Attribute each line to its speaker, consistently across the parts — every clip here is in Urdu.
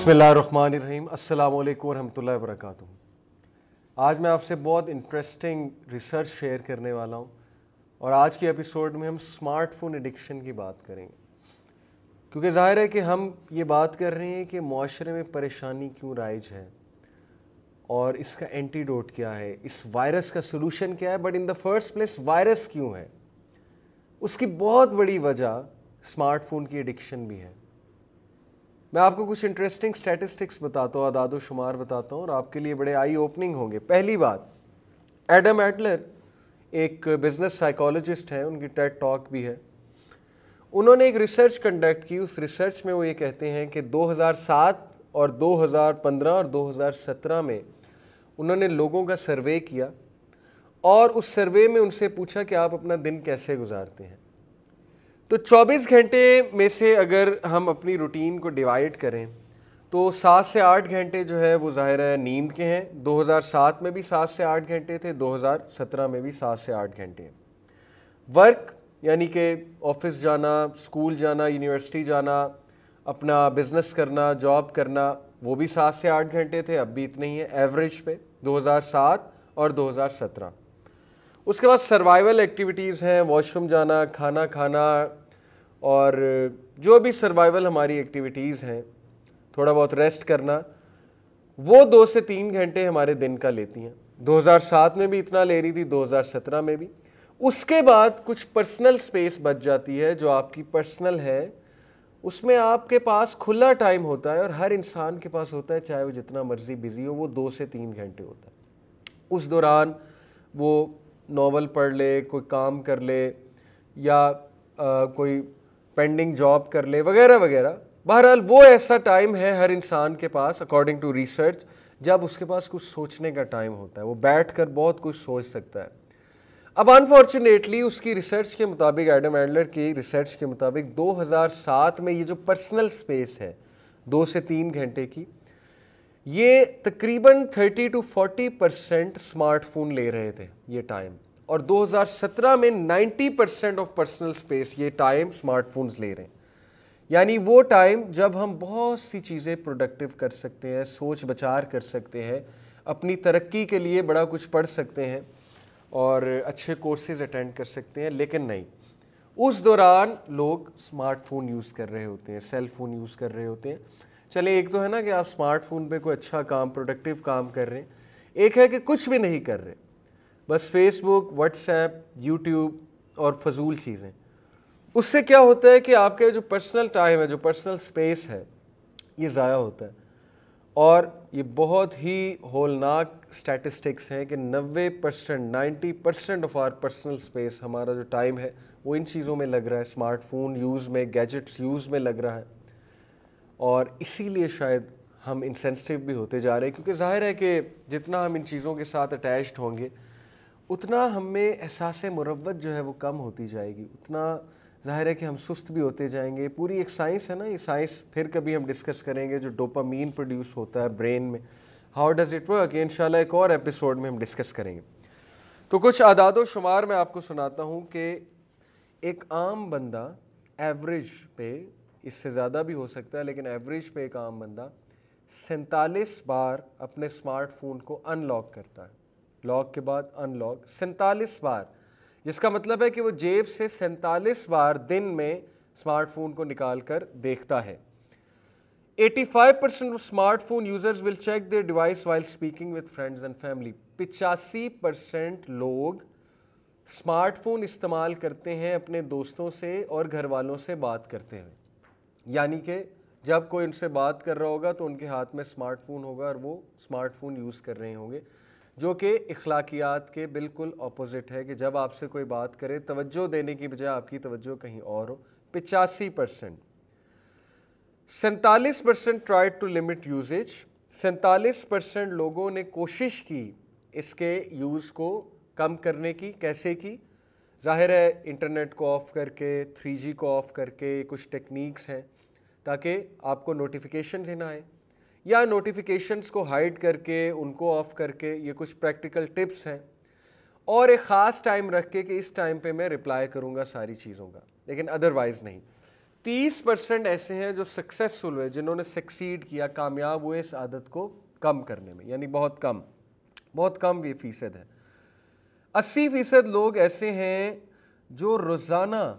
Speaker 1: بسم اللہ الرحمن الرحیم. السلام علیکم ورحمۃ اللہ وبرکاتہ. آج میں آپ سے بہت انٹرسٹنگ ریسرچ شیئر کرنے والا ہوں اور آج کے ایپیسوڈ میں ہم اسمارٹ فون ایڈکشن کی بات کریں گے، کیونکہ ظاہر ہے کہ ہم یہ بات کر رہے ہیں کہ معاشرے میں پریشانی کیوں رائج ہے اور اس کا اینٹیڈوٹ کیا ہے، اس وائرس کا سلوشن کیا ہے. But in the first place virus کیوں ہے، اس کی بہت بڑی وجہ اسمارٹ فون کی ایڈکشن بھی ہے. میں آپ کو کچھ انٹرسٹنگ سٹیٹسٹکس بتاتا ہوں، اعداد و شمار بتاتا ہوں اور آپ کے لیے بڑے آئی اوپننگ ہوں گے. پہلی بات، ایڈم ایڈلر ایک بزنس سائیکالوجسٹ ہیں، ان کی ٹیڈ ٹاک بھی ہے. انہوں نے ایک ریسرچ کنڈکٹ کی. اس ریسرچ میں وہ یہ کہتے ہیں کہ 2007 اور 2015 اور 2017 میں انہوں نے لوگوں کا سروے کیا اور اس سروے میں ان سے پوچھا کہ آپ اپنا دن کیسے گزارتے ہیں. تو 24 گھنٹے میں سے اگر ہم اپنی روٹین کو ڈیوائڈ کریں تو 7 سے 8 گھنٹے جو ہے وہ ظاہر ہے نیند کے ہیں. 2007 میں بھی 7 سے 8 گھنٹے تھے، 2017 میں بھی 7 سے 8 گھنٹے ہیں. ورک یعنی کہ آفس جانا، اسکول جانا، یونیورسٹی جانا، اپنا بزنس کرنا، جاب کرنا، وہ بھی 7 سے 8 گھنٹے تھے، اب بھی اتنے ہی ہیں ایوریج پہ 2007 اور 2017. اس کے بعد سروائیول ایکٹیویٹیز ہیں، واش روم جانا، کھانا کھانا اور جو بھی سروائیول ہماری ایکٹیویٹیز ہیں، تھوڑا بہت ریسٹ کرنا، وہ 2 سے 3 گھنٹے ہمارے دن کا لیتی ہیں. 2007 میں بھی اتنا لے رہی تھی، 2017 میں بھی. اس کے بعد کچھ پرسنل سپیس بچ جاتی ہے جو آپ کی پرسنل ہے، اس میں آپ کے پاس کھلا ٹائم ہوتا ہے اور ہر انسان کے پاس ہوتا ہے، چاہے وہ جتنا مرضی بزی ہو، وہ 2 سے 3 گھنٹے ہوتا ہے. اس دوران وہ ناول پڑھ لے، کوئی کام کر لے یا کوئی پینڈنگ جاب کر لے وغیرہ وغیرہ. بہرحال وہ ایسا ٹائم ہے ہر انسان کے پاس اکارڈنگ ٹو ریسرچ جب اس کے پاس کچھ سوچنے کا ٹائم ہوتا ہے، وہ بیٹھ کر بہت کچھ سوچ سکتا ہے. اب انفارچونیٹلی اس کی ریسرچ کے مطابق، ایڈم ایڈلر کی ریسرچ کے مطابق 2007 میں یہ جو پرسنل سپیس ہے 2 سے 3 گھنٹے کی، یہ تقریباً 30 to 40% اسمارٹ فون لے رہے تھے یہ ٹائم، اور 2017 میں 90% آف پرسنل سپیس یہ ٹائم اسمارٹ فونز لے رہے ہیں. یعنی وہ ٹائم جب ہم بہت سی چیزیں پروڈکٹیو کر سکتے ہیں، سوچ بچار کر سکتے ہیں، اپنی ترقی کے لیے بڑا کچھ پڑھ سکتے ہیں اور اچھے کورسز اٹینڈ کر سکتے ہیں. لیکن نہیں، اس دوران لوگ اسمارٹ فون یوز کر رہے ہوتے ہیں، سیل فون یوز کر رہے ہوتے ہیں. چلے ایک تو ہے نا کہ آپ اسمارٹ فون پہ کوئی اچھا کام، پروڈکٹیو کام کر رہے ہیں، ایک ہے کہ کچھ بھی نہیں کر رہے، بس فیس بک، واٹس ایپ، یوٹیوب اور فضول چیزیں. اس سے کیا ہوتا ہے کہ آپ کا جو پرسنل ٹائم ہے، جو پرسنل سپیس ہے، یہ ضائع ہوتا ہے. اور یہ بہت ہی ہولناک سٹیٹسٹکس ہیں کہ 90% آف آر پرسنل سپیس، ہمارا جو ٹائم ہے وہ ان چیزوں میں لگ رہا ہے، اسمارٹ فون یوز میں، گیجٹس یوز میں لگ رہا ہے. اور اسی لیے شاید ہم انسینسٹیو بھی ہوتے جا رہے ہیں، کیونکہ ظاہر ہے کہ جتنا ہم ان چیزوں کے ساتھ اٹیچڈ ہوں گے اتنا ہم میں احساس مروت جو ہے وہ کم ہوتی جائے گی، اتنا ظاہر ہے کہ ہم سست بھی ہوتے جائیں گے. پوری ایک سائنس ہے نا، یہ سائنس پھر کبھی ہم ڈسکس کریں گے، جو ڈوپامین پروڈیوس ہوتا ہے برین میں، ہاؤ ڈز اٹ ورک، یہ انشاءاللہ ایک اور ایپیسوڈ میں ہم ڈسکس کریں گے. تو کچھ اعداد و شمار میں آپ کو سناتا ہوں کہ ایک عام بندہ ایوریج پہ، اس سے زیادہ بھی ہو سکتا ہے لیکن ایوریج پہ ایک عام بندہ 47 بار اپنے اسمارٹ فون کو ان لاک کرتا ہے. لاک کے بعد ان لاک 47 بار، جس کا مطلب ہے کہ وہ جیب سے 47 بار دن میں اسمارٹ فون کو نکال کر دیکھتا ہے. 85% of smart phone users will check their device while speaking with friends and family. 85% لوگ اسمارٹ فون استعمال کرتے ہیں اپنے دوستوں سے اور گھر والوں سے بات کرتے ہیں. یعنی کہ جب کوئی ان سے بات کر رہا ہوگا تو ان کے ہاتھ میں اسمارٹ فون ہوگا اور وہ اسمارٹ فون یوز کر رہے ہوں گے، جو کہ اخلاقیات کے بالکل اپوزٹ ہے کہ جب آپ سے کوئی بات کرے توجہ دینے کی بجائے آپ کی توجہ کہیں اور ہو. 85%. 47% ٹرائی ٹو لمٹ یوزیج. 47% لوگوں نے کوشش کی اس کے یوز کو کم کرنے کی. کیسے کی؟ ظاہر ہے انٹرنیٹ کو آف کر کے، 3G کو آف کر کے، کچھ ٹیکنیکس ہیں تاکہ آپ کو نوٹیفیکیشنز ہی نہ آئیں، یا نوٹیفیکیشنز کو ہائڈ کر کے، ان کو آف کر کے. یہ کچھ پریکٹیکل ٹپس ہیں. اور ایک خاص ٹائم رکھ کے کہ اس ٹائم پہ میں رپلائی کروں گا ساری چیزوں کا، لیکن ادروائز نہیں. 30% ایسے ہیں جو سکسیسفل ہوئے, جنہوں نے سکسیڈ کیا, کامیاب ہوئے اس عادت کو کم کرنے میں, یعنی بہت کم یہ فیصد ہے. 80% لوگ ایسے ہیں جو روزانہ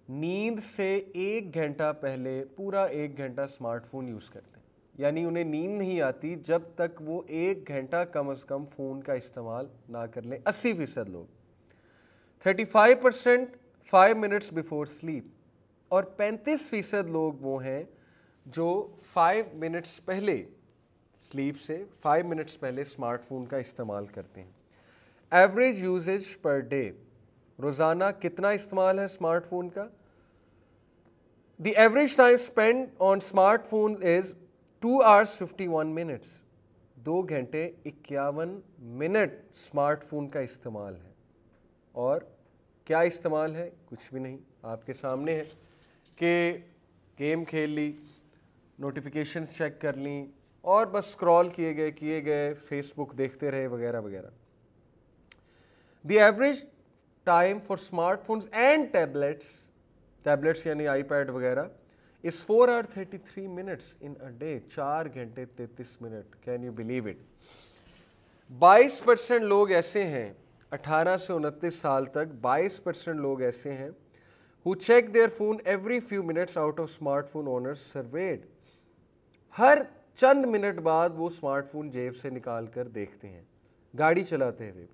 Speaker 1: نیند سے 1 گھنٹہ پہلے پورا 1 گھنٹہ اسمارٹ فون یوز کرتے ہیں, یعنی انہیں نیند نہیں آتی جب تک وہ 1 گھنٹہ کم از کم فون کا استعمال نہ کر لیں. 80% لوگ. 35% 5 minutes before sleep, اور 35% لوگ وہ ہیں جو 5 minutes پہلے سلیپ سے 5 minutes پہلے اسمارٹ فون کا استعمال کرتے ہیں. ایوریج یوزیج پر ڈے, روزانہ کتنا استعمال ہے اسمارٹ فون کا؟ The average time spend on smart phone is 2 hours 51 minutes. 2 گھنٹے 51 منٹ اسمارٹ فون کا استعمال ہے. اور کیا استعمال ہے؟ کچھ بھی نہیں, آپ کے سامنے ہے کہ گیم کھیل لی, نوٹیفیکیشنز چیک کر لیں, اور بس اسکرول کیے گئے, فیس بک دیکھتے رہے وغیرہ وغیرہ. The average time for smart phones and tablets یعنی آئی پیڈ وغیرہ از 4 hours 33 minutes in a day. 4 گھنٹے 33 minute. Can you believe it? 22% لوگ ایسے ہیں 18 سے 29 سال تک, 22% لوگ ایسے ہیں who check their phone every few minutes out of smartphone owners surveyed. ہر چند منٹ بعد وہ اسمارٹ فون جیب سے نکال کر دیکھتے ہیں, گاڑی چلاتے ہوئے بھی.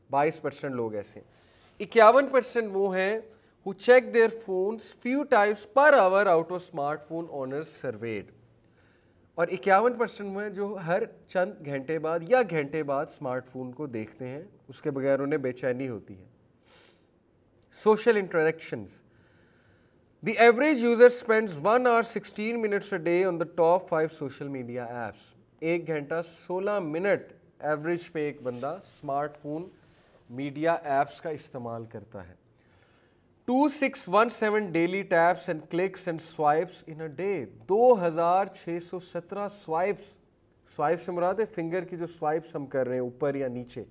Speaker 1: 22% لوگ ایسے ہیں. 51% وہ ہیں who check their phones few times per hour out of smartphone owners surveyed. اور 51% وہ ہیں جو ہر چند گھنٹے بعد یا گھنٹے بعد اسمارٹ فون کو دیکھتے ہیں, اس کے بغیر انہیں بے چینی ہوتی ہے. Social interactions. The average user spends 1 hour 16 minutes a day on the top 5 social media apps. 1 گھنٹہ 16 منٹ ایوریج پہ ایک بندہ اسمارٹ فون میڈیا ایپس کا استعمال کرتا ہے. 2617 daily taps and clicks and swipes in a day. 2617 swipes سے مراد ہے فنگر کی جو سوائپس ہم کر رہے ہیں اوپر یا نیچے.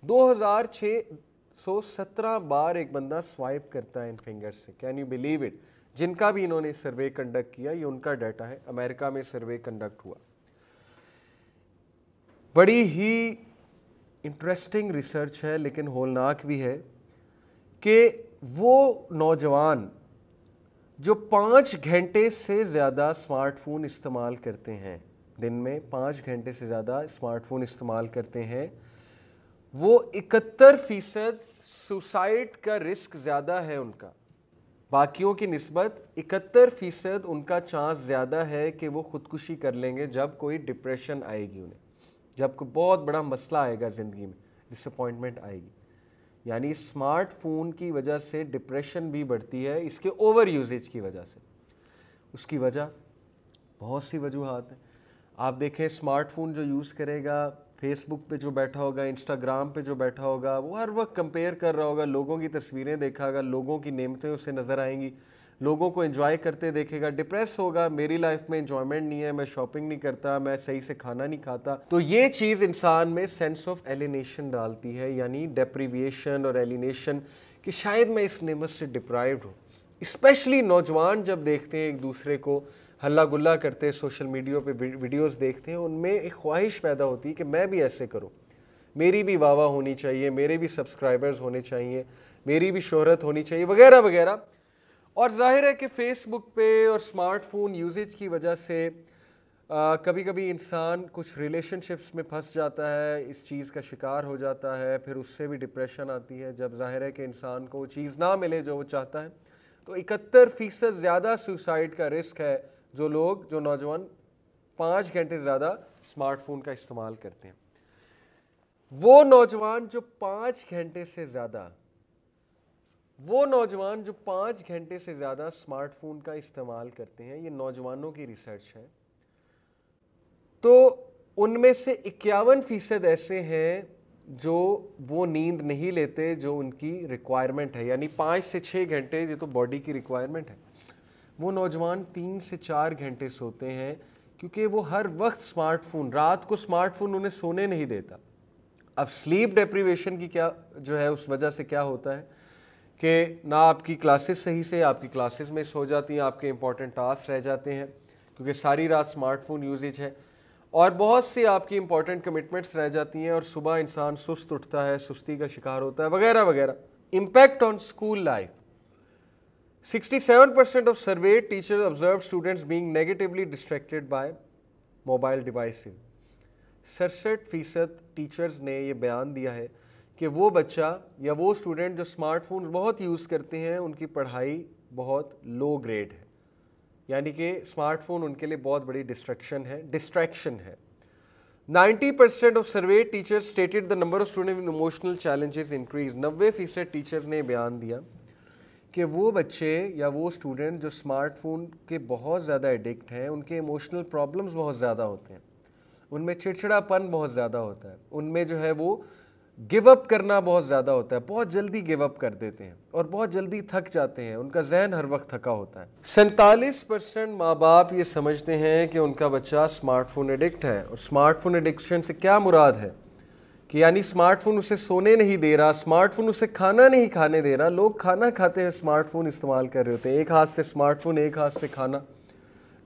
Speaker 1: 2617 بار ایک بندہ سوائپ کرتا ہے ان فنگر سے. Can you believe it? جن کا بھی انہوں نے سروے کنڈکٹ کیا, یہ ان کا ڈیٹا ہے, امریکہ میں سروے کنڈکٹ ہوا. بڑی ہی انٹرسٹنگ ریسرچ ہے لیکن ہولناک بھی ہے کہ وہ نوجوان جو 5 گھنٹے سے زیادہ اسمارٹ فون استعمال کرتے ہیں, دن میں 5 گھنٹے سے زیادہ اسمارٹ فون استعمال کرتے ہیں, وہ 71% سوسائڈ کا رسک زیادہ ہے ان کا. باقیوں کی نسبت 71% ان کا چانس زیادہ ہے کہ وہ خودکشی کر لیں گے جب کوئی ڈپریشن آئے گی انہیں, جب کوئی بہت بڑا مسئلہ آئے گا زندگی میں, ڈس اپوائنٹمنٹ آئے گی. یعنی اسمارٹ فون کی وجہ سے ڈپریشن بھی بڑھتی ہے, اس کے اوور یوزیج کی وجہ سے. اس کی وجہ بہت سی وجوہات ہیں. آپ دیکھیں اسمارٹ فون جو یوز کرے گا, فیس بک پہ جو بیٹھا ہوگا, انسٹاگرام پہ جو بیٹھا ہوگا, وہ ہر وقت کمپیئر کر رہا ہوگا, لوگوں کی تصویریں دیکھا گا, لوگوں کی نعمتیں اسے نظر آئیں گی, لوگوں کو انجوائے کرتے دیکھے گا, ڈپریس ہوگا, میری لائف میں انجوائمنٹ نہیں ہے, میں شاپنگ نہیں کرتا, میں صحیح سے کھانا نہیں کھاتا. تو یہ چیز انسان میں سینس آف ایلینیشن ڈالتی ہے, یعنی ڈیپریویشن اور ایلینیشن, کہ شاید میں اس نعمت سے ڈپرائیوڈ ہوں. اسپیشلی نوجوان جب دیکھتے ہیں ایک دوسرے کو ہلا گلا کرتے, سوشل میڈیا پہ ویڈیوز دیکھتے ہیں, ان میں ایک خواہش پیدا ہوتی ہے کہ میں بھی ایسے کروں, میری بھی واہ واہ ہونی چاہیے, میرے بھی سبسکرائبرز ہونے چاہیے, میری بھی شہرت ہونی چاہیے وغیرہ وغیرہ. اور ظاہر ہے کہ فیس بک پہ اور اسمارٹ فون یوزیج کی وجہ سے کبھی کبھی انسان کچھ ریلیشن شپس میں پھنس جاتا ہے, اس چیز کا شکار ہو جاتا ہے, پھر اس سے بھی ڈپریشن آتی ہے جب ظاہر ہے کہ انسان کو وہ چیز نہ ملے جو وہ چاہتا ہے. تو 71% زیادہ سوسائڈ کا رسک ہے جو نوجوان 5 گھنٹے زیادہ اسمارٹ فون کا استعمال کرتے ہیں. وہ نوجوان جو 5 گھنٹے سے زیادہ اسمارٹ فون کا استعمال کرتے ہیں, یہ نوجوانوں کی ریسرچ ہے, تو ان میں سے 51% ایسے ہیں جو وہ نیند نہیں لیتے جو ان کی ریکوائرمنٹ ہے, یعنی 5 سے 6 گھنٹے, یہ تو باڈی کی ریکوائرمنٹ ہے. وہ نوجوان 3 سے 4 گھنٹے سوتے ہیں کیونکہ وہ ہر وقت اسمارٹ فون, رات کو اسمارٹ فون انہیں سونے نہیں دیتا. اب سلیپ ڈیپریویشن کی کیا جو ہے اس وجہ سے کیا ہوتا ہے کہ نہ آپ کی کلاسز صحیح سے آپ کی کلاسز مس ہو جاتی ہیں, آپ کے امپورٹنٹ ٹاسک رہ جاتے ہیں کیونکہ ساری رات اسمارٹ فون یوزیج ہے, اور بہت سی آپ کی امپورٹنٹ کمٹمنٹس رہ جاتی ہیں, اور صبح انسان سست اٹھتا ہے, سستی کا شکار ہوتا ہے, وغیرہ وغیرہ. Impact on school life. 67% of surveyed teachers observed students being negatively distracted by mobile devices. 67% teachers نے یہ بیان دیا ہے کہ وہ بچہ یا وہ اسٹوڈنٹ جو اسمارٹ فون بہت یوز کرتے ہیں ان کی پڑھائی بہت لو گریڈ ہے, یعنی کہ اسمارٹ فون ان کے لیے بہت بڑی ڈسٹریکشن ہے. 90% of surveyed teachers stated the number of students with emotional challenges increased. 90% teacher نے بیان دیا کہ وہ بچے یا وہ اسٹوڈنٹ جو اسمارٹ فون کے بہت زیادہ ایڈکٹ ہیں ان کے ایموشنل پرابلمس بہت زیادہ ہوتے ہیں, ان میں چڑچڑا پن بہت زیادہ ہوتا ہے, ان میں جو ہے وہ گیو اپ کرنا بہت زیادہ ہوتا ہے, بہت جلدی گیو اپ کر دیتے ہیں اور بہت جلدی تھک جاتے ہیں, ان کا ذہن ہر وقت تھکا ہوتا ہے. 47% ماں باپ یہ سمجھتے ہیں کہ ان کا بچہ اسمارٹ فون ایڈکٹ ہے, اور اسمارٹ فون ایڈکشن سے کیا مراد ہے کہ یعنی اسمارٹ فون اسے سونے نہیں دے رہا, اسمارٹ فون اسے کھانا نہیں کھانے دے رہا. لوگ کھانا کھاتے ہیں اسمارٹ فون استعمال کر رہے ہوتے ہیں, ایک ہاتھ سے اسمارٹ فون ایک ہاتھ سے کھانا,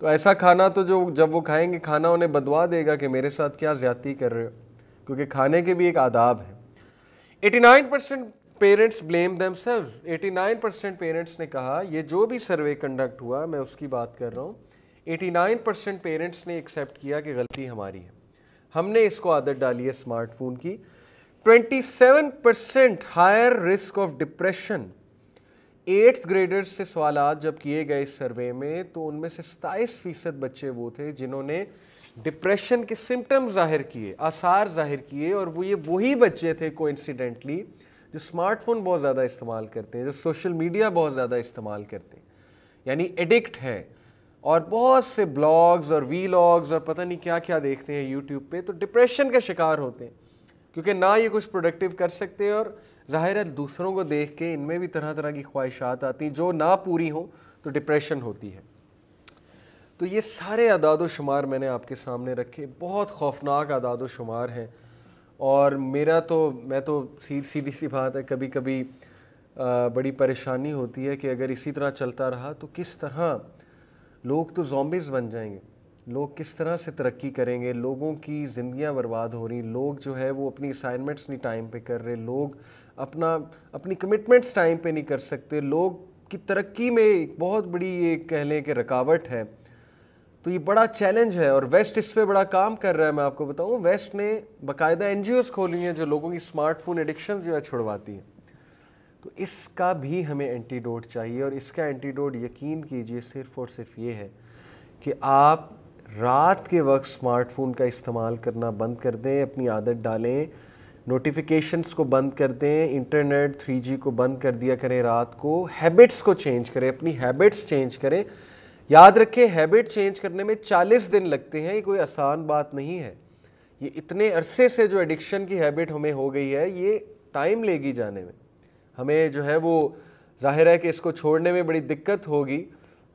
Speaker 1: تو ایسا کھانا تو جو جب وہ کھائیں گے کھانا انہیں بدوا دے گا کہ میرے ساتھ کیا زیادتی کر رہے ہو, کیونکہ کھانے کے بھی ایک آداب ہے. 89% parents blame them selves. 89% parents نے کہا, یہ جو بھی سروے کنڈکٹ ہوا میں اس کی بات کر رہا ہوں, 89% پیرنٹس نے ایکسیپٹ کیا کہ غلطی ہماری ہے, ہم نے اس کو عادت ڈالی ہے اسمارٹ فون کی. 27% higher risk of depression. 8th graders سے سوالات جب کیے گئے اس سروے میں تو ان میں سے 27% بچے وہ تھے جنہوں نے ڈپریشن کے سمٹم ظاہر کیے, آثار ظاہر کیے, اور وہ یہ وہی بچے تھے کوئنسیڈنٹلی جو اسمارٹ فون بہت زیادہ استعمال کرتے ہیں, جو سوشل میڈیا بہت زیادہ استعمال کرتے ہیں, یعنی ایڈکٹ ہیں, اور بہت سے بلاگز اور ویلاگز اور پتہ نہیں کیا کیا دیکھتے ہیں یوٹیوب پہ, تو ڈپریشن کا شکار ہوتے ہیں کیونکہ نہ یہ کچھ پروڈکٹیو کر سکتے, اور ظاہر ہے دوسروں کو دیکھ کے ان میں بھی طرح طرح کی خواہشات آتی ہیں, جو نہ پوری ہوں تو ڈپریشن ہوتی ہے. تو یہ سارے اعداد و شمار میں نے آپ کے سامنے رکھے, بہت خوفناک اعداد و شمار ہیں, اور میں تو سیدھی سی بات ہے کبھی کبھی بڑی پریشانی ہوتی ہے کہ اگر اسی طرح چلتا رہا تو کس طرح لوگ تو زومبیز بن جائیں گے, لوگ کس طرح سے ترقی کریں گے, لوگوں کی زندگیاں برباد ہو رہی, لوگ جو ہے وہ اپنی اسائنمنٹس نہیں ٹائم پہ کر رہے, لوگ اپنی کمٹمنٹس ٹائم پہ نہیں کر سکتے, لوگ کی ترقی میں ایک بہت بڑی یہ کہہ لیں کہ رکاوٹ ہے. تو یہ بڑا چیلنج ہے, اور ویسٹ اس پہ بڑا کام کر رہا ہے. میں آپ کو بتاؤں, ویسٹ نے باقاعدہ NGOs کھولی ہیں جو لوگوں کی اسمارٹ فون ایڈکشن جو ہے چھڑواتی ہیں. تو اس کا بھی ہمیں اینٹیڈوٹ چاہیے, اور اس کا اینٹیڈوٹ یقین کیجئے صرف اور صرف یہ ہے کہ آپ رات کے وقت اسمارٹ فون کا استعمال کرنا بند کر دیں, اپنی عادت ڈالیں, نوٹیفیکیشنز کو بند کر دیں, انٹرنیٹ 3G کو بند کر دیا کریں رات کو, ہیبٹس کو چینج کریں, اپنی ہیبٹس چینج کریں. یاد رکھیں ہیبٹ چینج کرنے میں 40 دن لگتے ہیں, یہ کوئی آسان بات نہیں ہے. یہ اتنے عرصے سے جو ایڈکشن کی ہیبٹ ہمیں ہو گئی ہے یہ ٹائم لے گی جانے میں, ہمیں جو ہے وہ ظاہر ہے کہ اس کو چھوڑنے میں بڑی دقت ہوگی,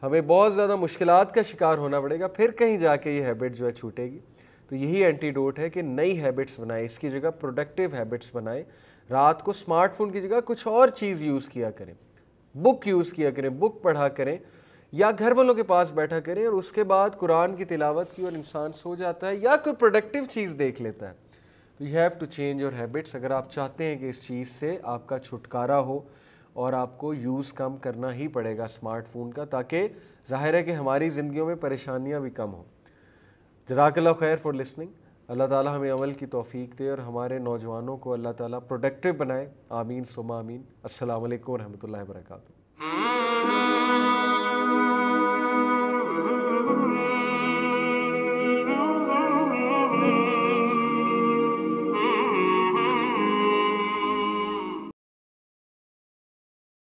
Speaker 1: ہمیں بہت زیادہ مشکلات کا شکار ہونا پڑے گا, پھر کہیں جا کے یہ ہیبٹ جو ہے چھوٹے گی. تو یہی اینٹیڈوٹ ہے کہ نئی ہیبٹس بنائیں, اس کی جگہ پروڈکٹیو ہیبٹس بنائیں. رات کو اسمارٹ فون کی جگہ کچھ اور چیز یوز کیا کریں, بک یوز کیا کریں, بک پڑھا کریں, یا گھر والوں کے پاس بیٹھا کریں, اور اس کے بعد قرآن کی تلاوت کی اور انسان سو جاتا ہے یا کوئی پروڈکٹیو چیز دیکھ لیتا ہے. تو you have to change your habits اگر آپ چاہتے ہیں کہ اس چیز سے آپ کا چھٹکارا ہو, اور آپ کو یوز کم کرنا ہی پڑے گا اسمارٹ فون کا, تاکہ ظاہر ہے کہ ہماری زندگیوں میں پریشانیاں بھی کم ہوں. جزاک اللہ خیر فار لسننگ. اللہ تعالیٰ ہمیں عمل کی توفیق دے اور ہمارے نوجوانوں کو اللہ تعالیٰ پروڈکٹیو بنائے. آمین ثم آمین. السلام علیکم ورحمۃ اللہ وبرکاتہ.